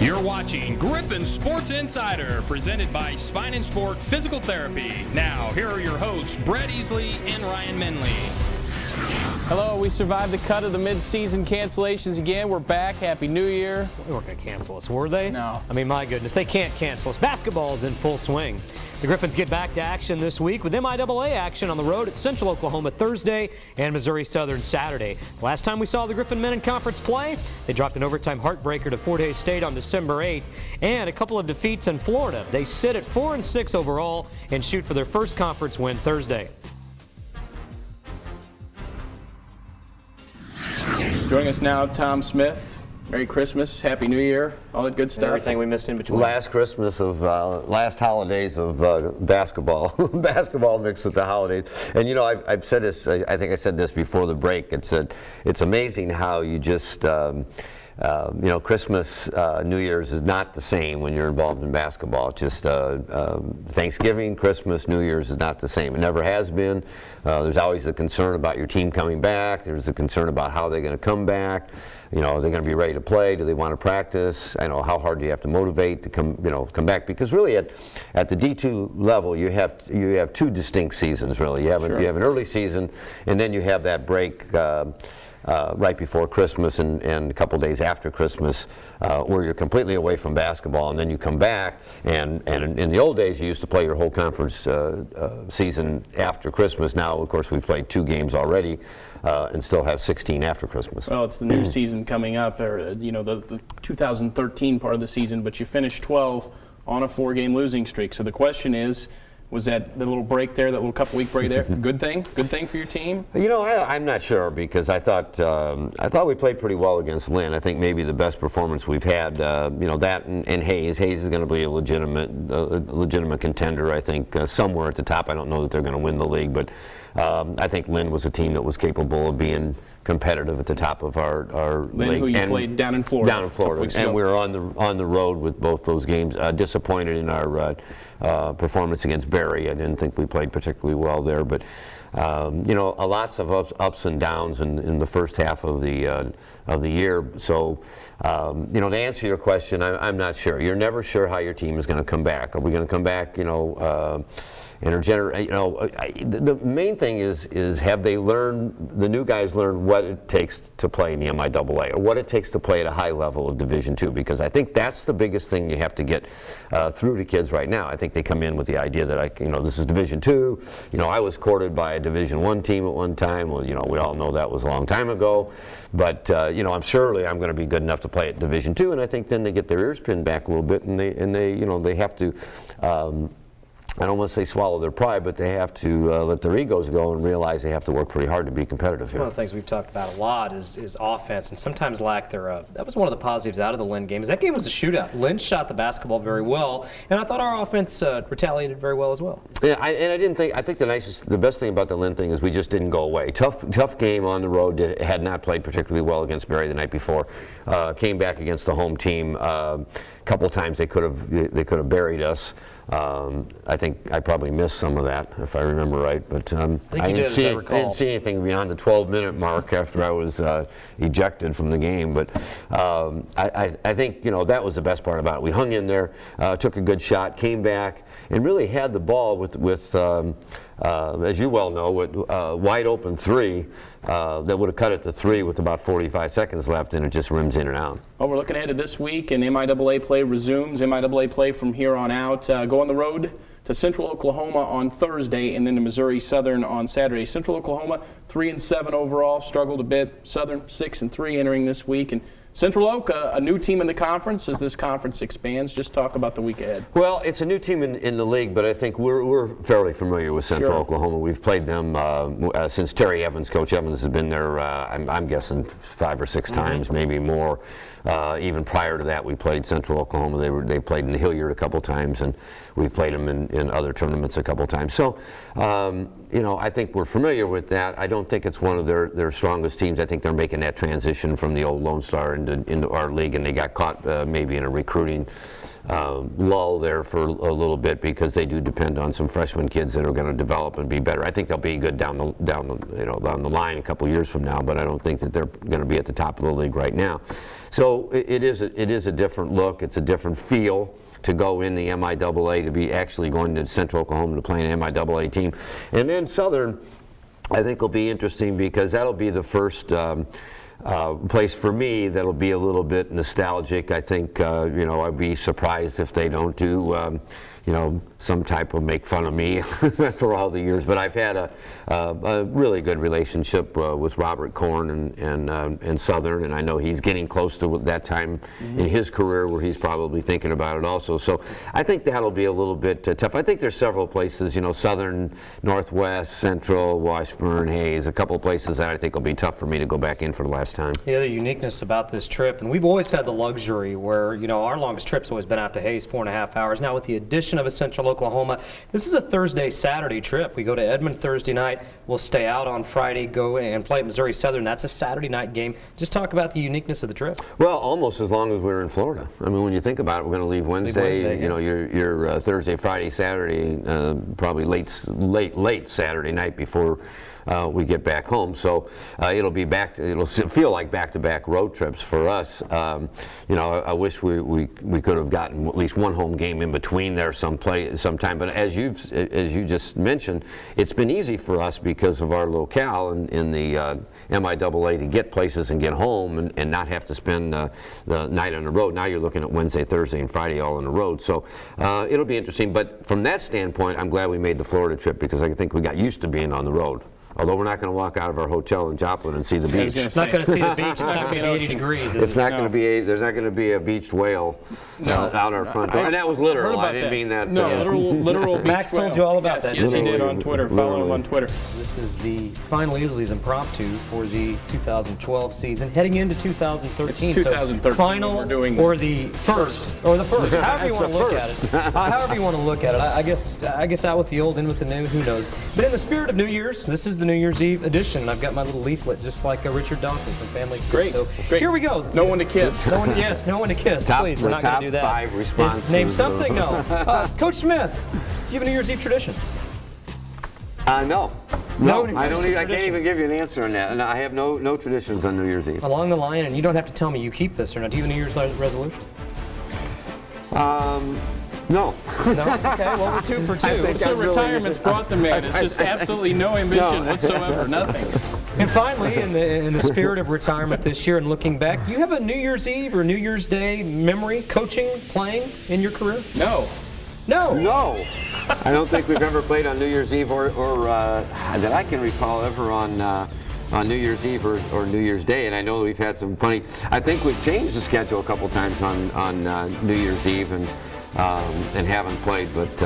You're watching Griffon Sports Insider, presented by Spine and Sport Physical Therapy. Now, here are your hosts, Brett Easley and Ryan Menley. Hello, we survived the cut of the mid-season cancellations again. We're back. Happy New Year. They weren't going to cancel us, were they? No. I mean, my goodness, they can't cancel us. Basketball is in full swing. The Griffons get back to action this week with MIAA action on the road at Central Oklahoma Thursday and Missouri Southern Saturday. Last time we saw the Griffon men in conference play, they dropped an overtime heartbreaker to Fort Hays State on December 8th, and a couple of defeats in Florida. They sit at 4-6 overall and shoot for their first conference win Thursday. Joining us now, Tom Smith. Merry Christmas, Happy New Year, all that good stuff. Everything we missed in between. Last holidays of basketball, basketball mixed with the holidays. And you know, I've said this. I think I said this before the break. It's amazing how you just. You know, Christmas, New Year's is not the same when you're involved in basketball. It's just Thanksgiving, Christmas, New Year's is not the same. It never has been. There's always the concern about your team coming back. There's the concern about how they're going to come back. You know, are they going to be ready to play? Do they want to practice? I know how hard do you have to motivate to come back? Because really, at the D2 level, you have two distinct seasons. Really, you have an early season, and then you have that break. Right before Christmas and a couple days after Christmas, where you're completely away from basketball, and then you come back. And in the old days, you used to play your whole conference season after Christmas. Now, of course, we've played 2 games already, and still have 16 after Christmas. Well, it's the new season coming up, or you know, the 2013 part of the season. But you finished 12 on a 4-game losing streak. So the question is. Was that the little break there, that little couple-week break there, good thing for your team? You know, I'm not sure, because I thought we played pretty well against Lynn. I think maybe the best performance we've had. You know, that and Hayes. Hayes is going to be a legitimate contender. I think somewhere at the top. I don't know that they're going to win the league, but I think Lynn was a team that was capable of being competitive at the top of our Lynn, league. Who you played down in Florida. Down in Florida, and we were on the road with both those games. Disappointed in our performance against Barry. I didn't think we played particularly well there, but you know, lots of ups and downs in the first half of the year. So you know, to answer your question, I'm not sure. You're never sure how your team is going to come back. Are we going to come back? You know. The main thing is have they learned, the new guys learned what it takes to play in the MIAA, or what it takes to play at a high level of Division II, because I think that's the biggest thing you have to get through to kids right now. I think they come in with the idea that this is Division II. You know, I was courted by a Division I team at one time. Well, you know, we all know that was a long time ago, but you know, I'm going to be good enough to play at Division II, and I think then they get their ears pinned back a little bit, and they you know, they have to. I don't want to say swallow their pride, but they have to let their egos go and realize they have to work pretty hard to be competitive here. One of the things we've talked about a lot is offense, and sometimes lack thereof. That was one of the positives out of the Lynn game. That game was a shootout. Lynn shot the basketball very well, and I thought our offense retaliated very well as well. Yeah, I think the best thing about the Lynn thing is we just didn't go away. Tough game on the road. Had not played particularly well against Barry the night before. Came back against the home team. A couple times they could have buried us. I think I probably missed some of that, if I remember right. But I didn't see anything beyond the 12-minute mark after I was ejected from the game. But I think, you know, that was the best part about it. We hung in there, took a good shot, came back, and really had the ball with as you well know, with wide open 3 that would have cut it to 3 with about 45 seconds left, and it just rims in and out. Well, we're looking ahead to this week, and MIAA play resumes. MIAA play from here on out. Go on the road to Central Oklahoma on Thursday, and then to Missouri Southern on Saturday. Central Oklahoma 3-7 overall, struggled a bit. Southern 6-3 entering this week, and Central Oak, a new team in the conference as this conference expands. Just talk about the week ahead. Well, it's a new team in the league, but I think we're fairly familiar with Central Oklahoma. We've played them since Terry Evans, Coach Evans, has been there, I'm guessing 5 or 6 times, maybe more. Even prior to that, we played Central Oklahoma. They played in Hilliard a couple times, and we played them in other tournaments a couple times. So, you know, I think we're familiar with that. I don't think it's one of their strongest teams. I think they're making that transition from the old Lone Star into our league, and they got caught maybe in a recruiting lull there for a little bit because they do depend on some freshman kids that are going to develop and be better. I think they'll be good down the line a couple years from now, but I don't think that they're going to be at the top of the league right now. So it is a different look. It's a different feel to go in the MIAA, to be actually going to Central Oklahoma to play an MIAA team. And then Southern, I think, will be interesting because that'll be the first place for me that'll be a little bit nostalgic. I think, I'd be surprised if they don't do, some type of make fun of me for all the years. But I've had a really good relationship with Robert Korn and Southern, and I know he's getting close to that time in his career where he's probably thinking about it also. So I think that'll be a little bit tough. I think there's several places, Southern, Northwest, Central, Washburn, Hayes, a couple of places that I think will be tough for me to go back in for the last time. Yeah, the uniqueness about this trip, and we've always had the luxury where, our longest trip's always been out to Hayes, 4.5 hours. Now with the addition of a Central Oklahoma, this is a Thursday-Saturday trip. We go to Edmond Thursday night. We'll stay out on Friday, go and play at Missouri Southern. That's a Saturday night game. Just talk about the uniqueness of the trip. Well, almost as long as we're in Florida. I mean, when you think about it, we're going to leave Wednesday. Your Thursday, Friday, Saturday, probably late Saturday night before we get back home. So it'll feel like back-to-back road trips for us. I wish we could have gotten at least one home game in between there sometime. But as you just mentioned, it's been easy for us because of our locale in the MIAA to get places and get home and not have to spend the night on the road. Now you're looking at Wednesday, Thursday, and Friday all on the road. So it'll be interesting. But from that standpoint, I'm glad we made the Florida trip because I think we got used to being on the road. Although we're not going to walk out of our hotel in Joplin and see the beach. It's not going to see the beach. It's not going to be 80 degrees. It's not going to be. There's not going to be a beached whale out our front door. And that was literal. I didn't mean that. No, literal beach Max whale. told you all about that. Yes, he did on Twitter. Follow him on Twitter. This is the final Isley's impromptu for the 2012 season, heading into 2013. It's 2013. So final or the first, however you want to look at it. However you want to look at it. I guess out with the old, in with the new. Who knows? But in the spirit of New Year's, this is the New Year's Eve edition. I've got my little leaflet, just like Richard Dawson from Family Feud. Great. So Great. here we go. No one to kiss. No one to kiss. Please, we're not going to do that. Top 5 responses. Name something. No. Coach Smith, do you have a New Year's Eve tradition? No. I can't traditions. even give you an answer on that. And I have no traditions on New Year's Eve. Along the line, and you don't have to tell me you keep this or not. Do you have a New Year's resolution? No. No? Okay, well, we're 2 for 2. So retirement's brought the man. It's just absolutely no ambition whatsoever, nothing. And finally, in the spirit of retirement this year and looking back, do you have a New Year's Eve or New Year's Day memory, coaching, playing in your career? No. No. I don't think we've ever played on New Year's Eve or that I can recall ever on New Year's Eve or New Year's Day. And I know we've had some funny. I think we've changed the schedule a couple times on New Year's Eve and haven't played, but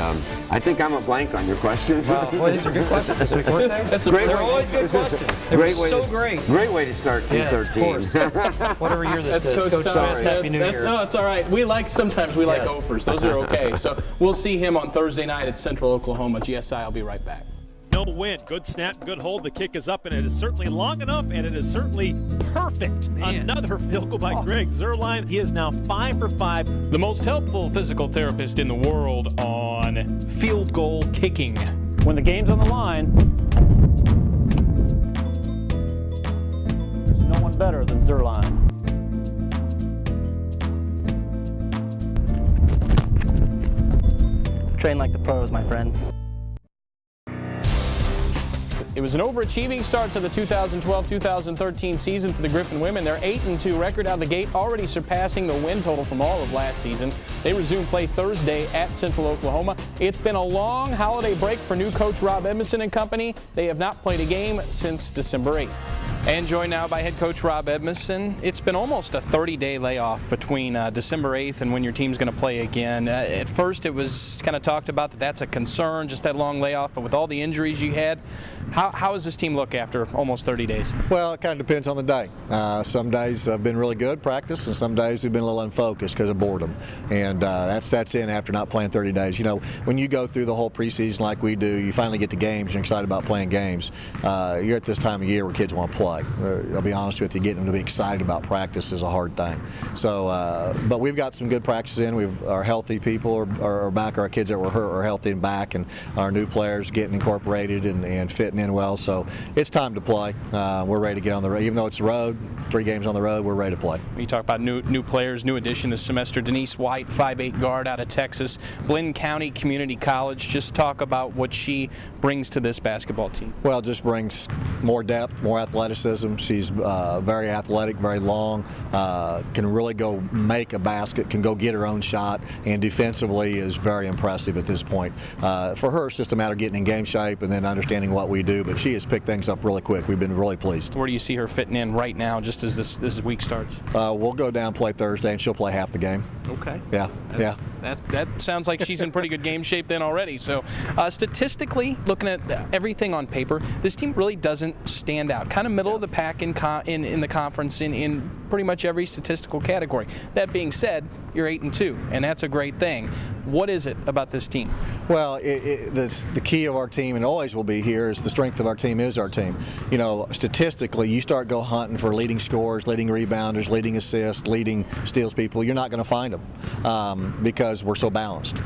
I think I'm a blank on your questions. Well, these are good questions this week, weren't they? They're always good questions. They were so great. Great way to start 2013. Yes, of course. Whatever year this is. Coach Smith, Happy New Year. No, it's all right. Sometimes we like offers. Those are okay. So we'll see him on Thursday night at Central Oklahoma. GSI, I'll be right back. No win. Good snap, good hold. The kick is up, and it is certainly long enough, and it is certainly perfect. Another field goal by Greg Zerline. He is now 5 for 5. The most helpful physical therapist in the world on field goal kicking. When the game's on the line, there's no one better than Zerline. Train like the pros, my friends. It was an overachieving start to the 2012-2013 season for the Griffon women. Their 8-2 record out of the gate, already surpassing the win total from all of last season. They resume play Thursday at Central Oklahoma. It's been a long holiday break for new coach Rob Edmondson and company. They have not played a game since December 8th. And joined now by head coach Rob Edmondson. It's been almost a 30-day layoff between December 8th and when your team's going to play again. At first, it was kind of talked about that that's a concern, just that long layoff. But with all the injuries you had, how does this team look after almost 30 days? Well, it kind of depends on the day. Some days have been really good practice, and some days we've been a little unfocused because of boredom. And that's in after not playing 30 days. You know, when you go through the whole preseason like we do, you finally get to games and you're excited about playing games. You're at this time of year where kids want to play. play. I'll be honest with you, getting them to be excited about practice is a hard thing. So, but we've got some good practices in. Our healthy people are back. Our kids that were hurt are healthy and back, and our new players getting incorporated and fitting in well. So it's time to play. We're ready to get on the road. Even though it's the road, 3 games on the road, we're ready to play. You talk about new players, new addition this semester. Denise White, 5'8" guard out of Texas, Blinn County Community College. Just talk about what she brings to this basketball team. Well, just brings more depth, more athleticism. She's very athletic, very long, can really go make a basket, can go get her own shot, and defensively is very impressive at this point. For her, it's just a matter of getting in game shape and then understanding what we do, but she has picked things up really quick. We've been really pleased. Where do you see her fitting in right now, just as this week starts? We'll go down and play Thursday, and she'll play half the game. Okay. Yeah. That sounds like she's in pretty good game shape then already. So statistically, looking at everything on paper, this team really doesn't stand out. Kind of middle of the pack in the conference in pretty much every statistical category. That being said, you're 8-2, and that's a great thing. What is it about this team? Well, the key of our team, and always will be here, is the strength of our team is our team. You know, statistically, you start go hunting for leading scorers, leading rebounders, leading assists, leading steals people, you're not going to find them because we're so balanced.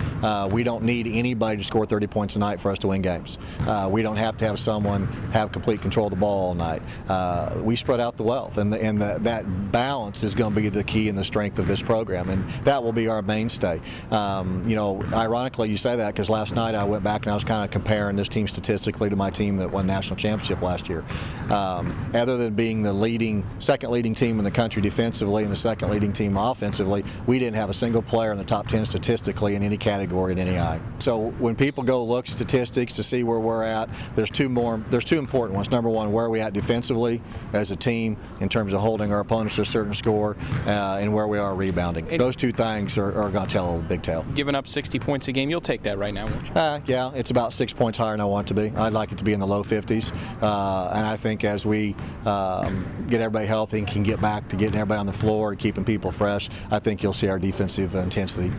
We don't need anybody to score 30 points a night for us to win games. We don't have to have someone have complete control of the ball all night. We spread out the wealth, and that balance is going to be the key and the strength of this program, and that will be our mainstay. You know, ironically, you say that because last night I went back and I was kind of comparing this team statistically to my team that won national championship last year. Other than being the second leading team in the country defensively and the second leading team offensively, we didn't have a single player in the top 10 statistically in any category in any eye. So when people go look statistics to see where we're at, there's two important ones. Number one, where are we at defensively as a team in terms of holding our opponents to a certain score, and where we are rebounding. Those two things are going to tell a big tale. Giving up 60 points a game, you'll take that right now, won't you? Yeah, it's about 6 points higher than I want it to be. I'd like it to be in the low 50s, and I think as we get everybody healthy and can get back to getting everybody on the floor and keeping people fresh, I think you'll see our defensive intensity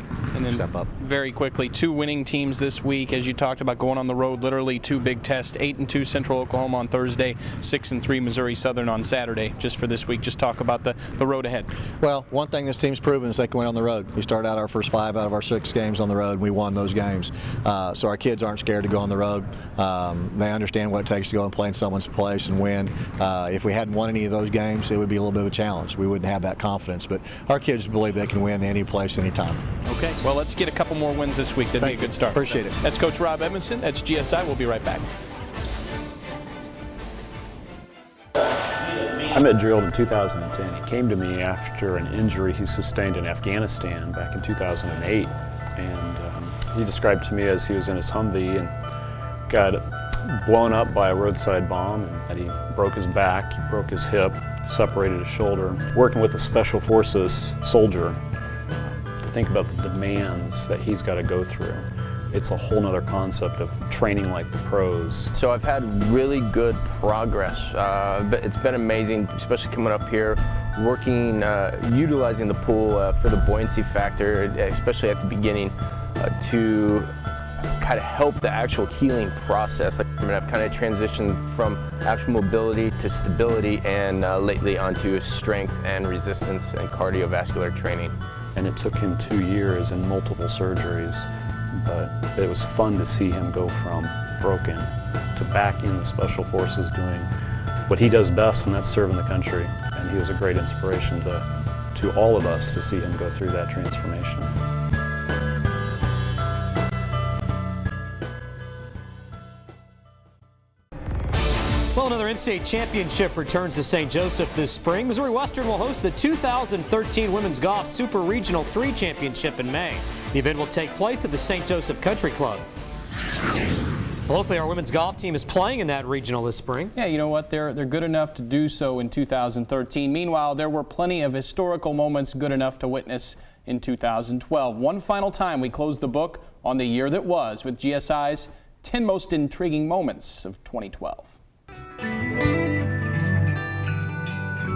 step up. Very quickly, 2 winning teams this week, as you talked about going on the road, literally 2 big tests, 8-2 Central Oklahoma on Thursday, 6-3 Missouri Southern on Saturday. Just for this week, just talk about the road ahead. Well, one thing this team's proven is they can win on the road. We started out our first 5 out of our 6 games on the road, and we won those games. So our kids aren't scared to go on the road. They understand what it takes to go and play in someone's place and win. If we hadn't won any of those games, it would be a little bit of a challenge. We wouldn't have that confidence, but our kids believe they can win any place, anytime. Okay, well, let's get a couple more wins this week. That'd be a good start. Appreciate it. That's Coach Rob Edmondson. That's GSI. We'll be right back. I met Gerald in 2010. He came to me after an injury he sustained in Afghanistan back in 2008. And he described to me as he was in his Humvee and got blown up by a roadside bomb, and that he broke his back, he broke his hip, separated his shoulder. Working with a Special Forces soldier, to think about the demands that he's got to go through. It's a whole nother concept of training like the pros. So I've had really good progress. It's been amazing, especially coming up here, working, utilizing the pool for the buoyancy factor, especially at the beginning, to kind of help the actual healing process. I've kind of transitioned from actual mobility to stability, and lately onto strength and resistance and cardiovascular training. And it took him 2 years and multiple surgeries, but it was fun to see him go from broken to back in the Special Forces doing what he does best, and that's serving the country. And he was a great inspiration to all of us to see him go through that transformation. Well, another NCAA championship returns to St. Joseph this spring. Missouri Western will host the 2013 Women's Golf Super Regional 3 Championship in May. The event will take place at the St. Joseph Country Club. Well, hopefully our women's golf team is playing in that regional this spring. Yeah, you know what? They're good enough to do so in 2013. Meanwhile, there were plenty of historical moments good enough to witness in 2012. One final time, we closed the book on the year that was with GSI's 10 most intriguing moments of 2012.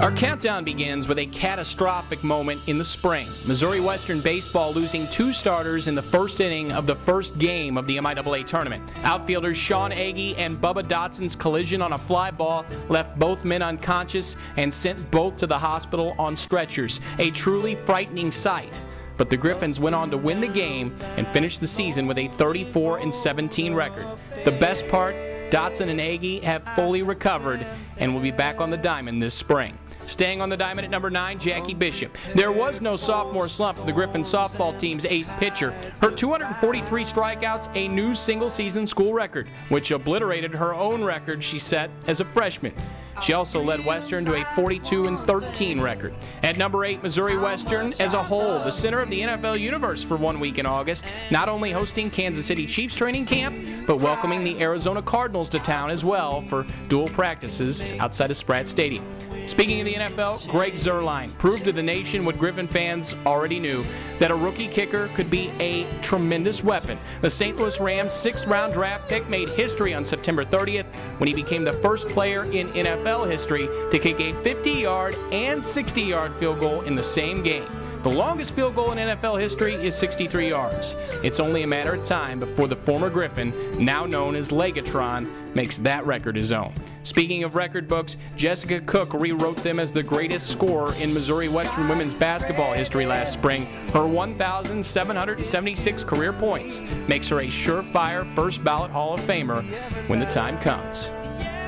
Our countdown begins with a catastrophic moment in the spring. Missouri Western baseball losing 2 starters in the first inning of the first game of the MIAA tournament. Outfielders Sean Agee and Bubba Dotson's collision on a fly ball left both men unconscious and sent both to the hospital on stretchers. A truly frightening sight. But the Griffins went on to win the game and finish the season with a 34-17 record. The best part, Dotson and Agee have fully recovered and will be back on the diamond this spring. Staying on the diamond at number 9, Jackie Bishop. There was no sophomore slump for the Griffin softball team's ace pitcher. Her 243 strikeouts, a new single-season school record, which obliterated her own record she set as a freshman. She also led Western to a 42-13 record. At number 8, Missouri Western as a whole, the center of the NFL universe for 1 week in August, not only hosting Kansas City Chiefs training camp, but welcoming the Arizona Cardinals to town as well for dual practices outside of Spratt Stadium. Speaking of the NFL, Greg Zuerlein proved to the nation what Griffin fans already knew, that a rookie kicker could be a tremendous weapon. The St. Louis Rams' 6th-round draft pick made history on September 30th when he became the first player in NFL history to kick a 50-yard and 60-yard field goal in the same game. The longest field goal in NFL history is 63 yards. It's only a matter of time before the former Griffin, now known as Legatron, makes that record his own. Speaking of record books, Jessica Cook rewrote them as the greatest scorer in Missouri Western women's basketball history last spring. Her 1,776 career points makes her a surefire first-ballot Hall of Famer when the time comes.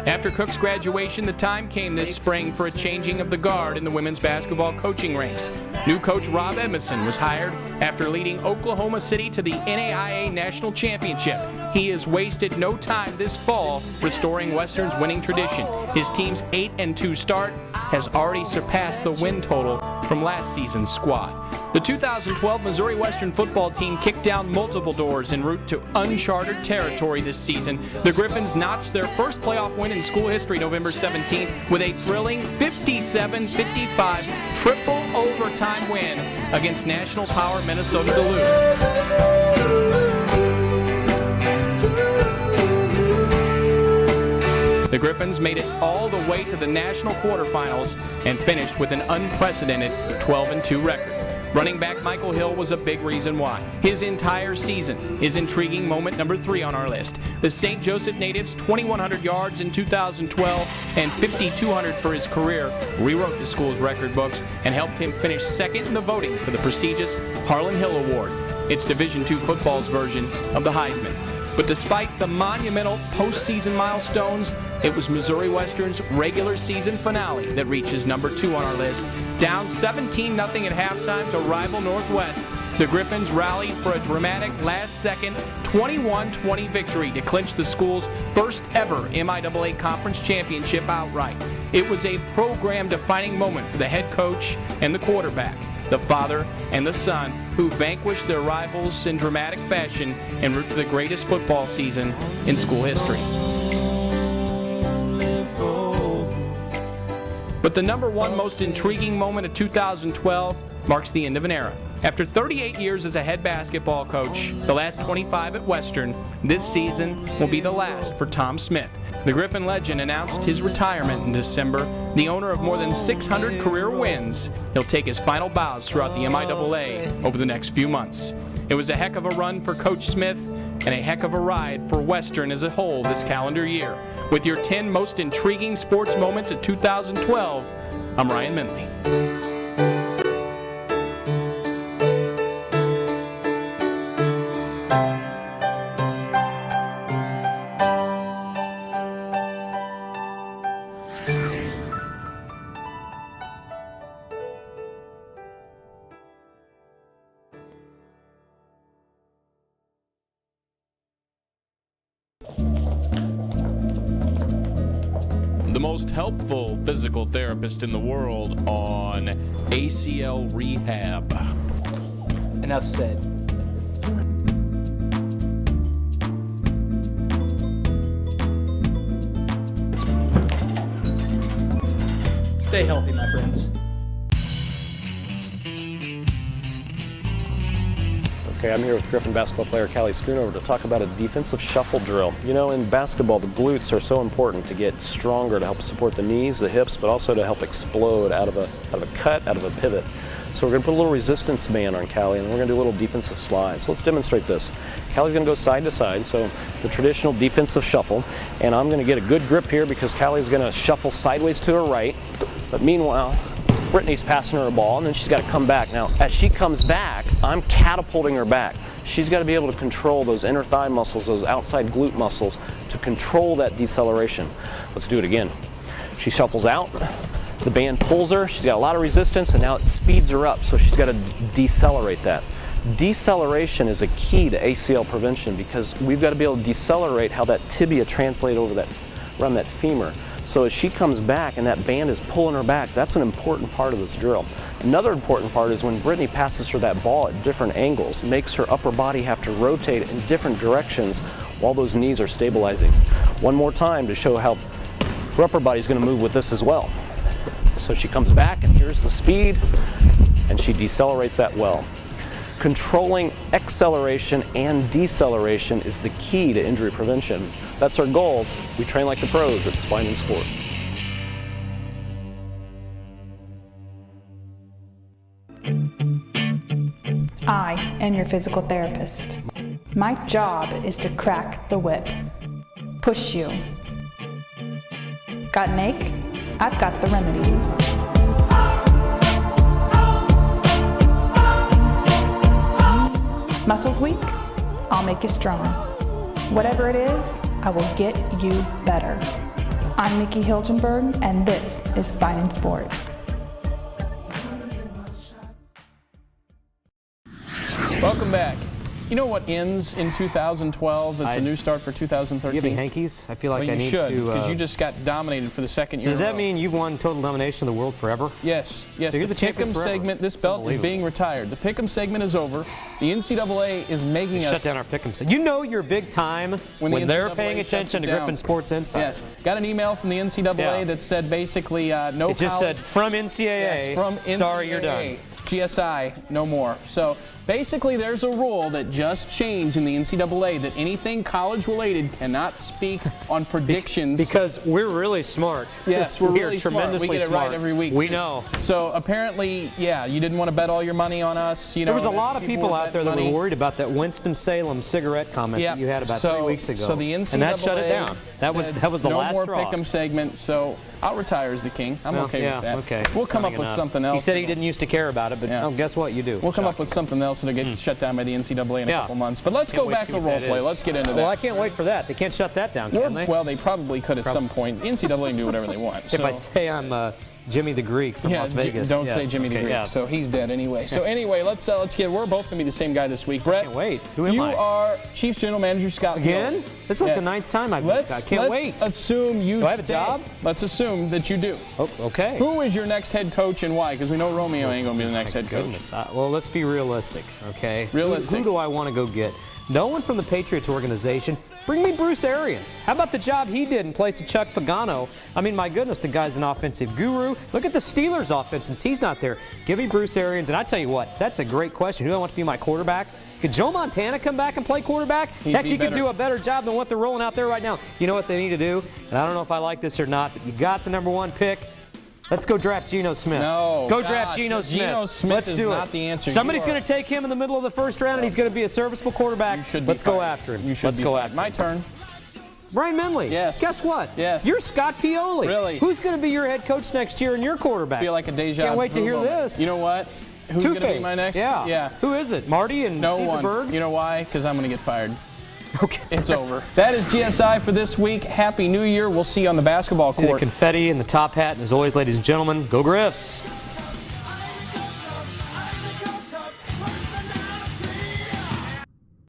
After Cook's graduation, the time came this spring for a changing of the guard in the women's basketball coaching ranks. New coach Rob Edmondson was hired after leading Oklahoma City to the MIAA National Championship. He has wasted no time this fall restoring Western's winning tradition. His team's 8-2 start has already surpassed the win total from last season's squad. The 2012 Missouri Western football team kicked down multiple doors en route to uncharted territory this season. The Griffins notched their first playoff win in school history November 17th with a thrilling 57-55 triple overtime win against national power Minnesota Duluth. The Griffins made it all the way to the national quarterfinals and finished with an unprecedented 12-2 record. Running back Michael Hill was a big reason why. His entire season is intriguing moment number 3 on our list. The St. Joseph native's 2,100 yards in 2012 and 5,200 for his career rewrote the school's record books and helped him finish second in the voting for the prestigious Harlan Hill Award. It's Division II football's version of the Heisman. But despite the monumental postseason milestones, it was Missouri Western's regular season finale that reaches number 2 on our list. Down 17-0 at halftime to rival Northwest, the Griffins rallied for a dramatic last-second 21-20 victory to clinch the school's first ever MIAA Conference Championship outright. It was a program-defining moment for the head coach and the quarterback, the father and the son, who vanquished their rivals in dramatic fashion en route to the greatest football season in school history. But the number 1 most intriguing moment of 2012 marks the end of an era. After 38 years as a head basketball coach, the last 25 at Western, this season will be the last for Tom Smith. The Griffin legend announced his retirement in December. The owner of more than 600 career wins, he'll take his final bows throughout the MIAA over the next few months. It was a heck of a run for Coach Smith and a heck of a ride for Western as a whole this calendar year. With your 10 most intriguing sports moments of 2012, I'm Ryan Mindley. The most helpful physical therapist in the world on ACL rehab. Enough said. Stay healthy, my friends. Okay, I'm here with Griffon basketball player Callie Schoonover to talk about a defensive shuffle drill. You know, in basketball, the glutes are so important to get stronger, to help support the knees, the hips, but also to help explode out of a cut, out of a pivot. So we're going to put a little resistance band on Callie, and we're going to do a little defensive slide. So let's demonstrate this. Callie's going to go side to side, so the traditional defensive shuffle, and I'm going to get a good grip here because Callie's going to shuffle sideways to her right, but meanwhile, Brittany's passing her a ball, and then she's got to come back. Now, as she comes back, I'm catapulting her back. She's got to be able to control those inner thigh muscles, those outside glute muscles, to control that deceleration. Let's do it again. She shuffles out. The band pulls her, she's got a lot of resistance, and now it speeds her up, so she's got to decelerate that. Deceleration is a key to ACL prevention because we've got to be able to decelerate how that tibia translates over that, around that femur. So as she comes back and that band is pulling her back, that's an important part of this drill. Another important part is when Brittany passes her that ball at different angles, makes her upper body have to rotate in different directions while those knees are stabilizing. One more time to show how her upper body's going to move with this as well. So she comes back, and here's the speed, and she decelerates that well. Controlling acceleration and deceleration is the key to injury prevention. That's our goal. We train like the pros at Spine and Sport. I am your physical therapist. My job is to crack the whip, push you. Got an ache? I've got the remedy. Muscles weak? I'll make you strong. Whatever it is, I will get you better. I'm Nikki Hilgenberg, and this is Spine and Sport. Welcome back. You know what ends in 2012? It's a new start for 2013. Do you have any hankies? I feel like well, I need to. You should, because you just got dominated for the second year. Does that mean you've won total domination of the world forever? Yes. Yes. So you're the champion Pick'em forever. segment, this belt is being retired. The Pick'em segment is over. The NCAA is making us shut down our Pick'em segment. You know you're big time when they're paying attention to Griffon Sports Insider. Yes. Got an email from the NCAA that said basically no. It just college. said from NCAA. Yes, from NCAA. Sorry, you're done. GSI, no more. So basically there's a rule that just changed in the NCAA that anything college related cannot speak on predictions. Because we're really smart. Yes, we're really tremendously smart. We get it smart right every week. We too. know. So apparently, yeah, you didn't want to bet all your money on us. You know, there was a lot of people out there that money. were worried about that Winston-Salem cigarette comment that you had about 3 weeks ago. So the NCAA and that shut it down. That was the no last more straw. Pick'em segment. So I'll retire as the king. I'm okay with that. Okay. We'll come up with something else. He said he didn't used to care about it, but oh, guess what? You do. We'll come up with something else that'll get shut down by the NCAA in a couple months. But let's go back to role play. Let's get into that. Well, I can't wait for that. They can't shut that down, can they? Well, they probably could at some point. The NCAA can do whatever they want. If I say I'm Jimmy the Greek from Las Vegas. Don't say Jimmy the Greek. Yeah. So he's dead anyway. So anyway, let's get. We're both gonna be the same guy this week. Brett, can't wait. Who am I? You are Chiefs General Manager Scott again. Hill. This is like the 9th time I've been Scott. Can't wait. Let's assume you. Do I have a job? Let's assume that you do. Oh, okay. Who is your next head coach and why? Because we know Romeo ain't gonna be the next head coach. Well, let's be realistic, okay? Realistic. Who do I want to go get? No one from the Patriots organization. Bring me Bruce Arians. How about the job he did in place of Chuck Pagano? I mean, my goodness, the guy's an offensive guru. Look at the Steelers' offense since he's not there. Give me Bruce Arians, and I tell you what, that's a great question. Who do I want to be my quarterback? Could Joe Montana come back and play quarterback? Heck, he could do a better job than what they're rolling out there right now. You know what they need to do? And I don't know if I like this or not, but you got the #1 pick. Let's go draft Geno Smith. No. Go draft Geno Smith. Geno Smith Let's is do not it. the answer. Somebody's going to take him in the middle of the first round, and he's going to be a serviceable quarterback. Let's go after him. Let's go after him. My turn. Brian Menley. Yes. Guess what? Yes. You're Scott Pioli. Really? Who's going to be your head coach next year and your quarterback? I feel like a deja vu. Can't wait to hear moment. this. You know what? Who's going to be my next? Yeah. Who is it? Marty and no Steve one. DeBerg? You know why? Because I'm going to get fired. Okay. It's over. That is GSI for this week. Happy New Year. We'll see you on the basketball court. The confetti and the top hat. And as always, ladies and gentlemen, go Griffs.